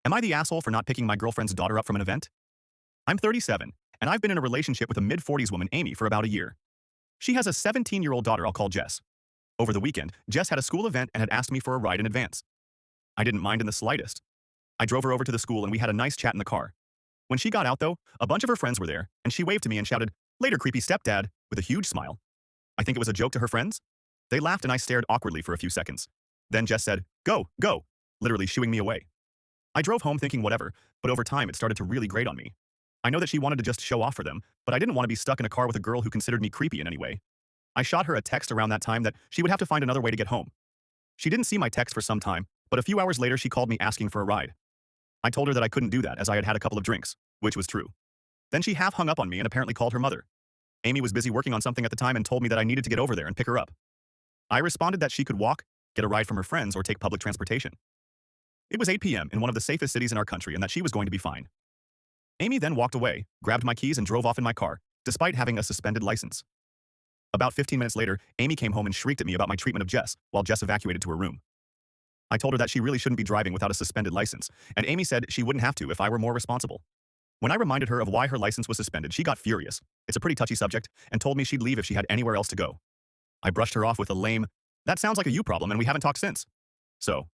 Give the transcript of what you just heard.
Am I the asshole for not picking my girlfriend's daughter up from an event? I'm 37, and I've been in a relationship with a mid-40s woman, Amy, for about a year. She has a 17-year-old daughter I'll call Jess. Over the weekend, Jess had a school event and had asked me for a ride in advance. I didn't mind in the slightest. I drove her over to the school and we had a nice chat in the car. When she got out, though, a bunch of her friends were there, and she waved to me and shouted, "Later, creepy stepdad," with a huge smile. I think it was a joke to her friends. They laughed and I stared awkwardly for a few seconds. Then Jess said, "Go, go," literally shooing me away. I drove home thinking whatever, but over time it started to really grate on me. I know that she wanted to just show off for them, but I didn't want to be stuck in a car with a girl who considered me creepy in any way. I shot her a text around that time that she would have to find another way to get home. She didn't see my text for some time, but a few hours later she called me asking for a ride. I told her that I couldn't do that as I had had a couple of drinks, which was true. Then she half hung up on me and apparently called her mother. Amy was busy working on something at the time and told me that I needed to get over there and pick her up. I responded that she could walk, get a ride from her friends, or take public transportation. It was 8 p.m. in one of the safest cities in our country and that she was going to be fine. Amy then walked away, grabbed my keys, and drove off in my car, despite having a suspended license. About 15 minutes later, Amy came home and shrieked at me about my treatment of Jess, while Jess evacuated to her room. I told her that she really shouldn't be driving without a suspended license, and Amy said she wouldn't have to if I were more responsible. When I reminded her of why her license was suspended, she got furious. It's a pretty touchy subject, and told me she'd leave if she had anywhere else to go. I brushed her off with a lame, "That sounds like a you problem and we haven't talked since." So,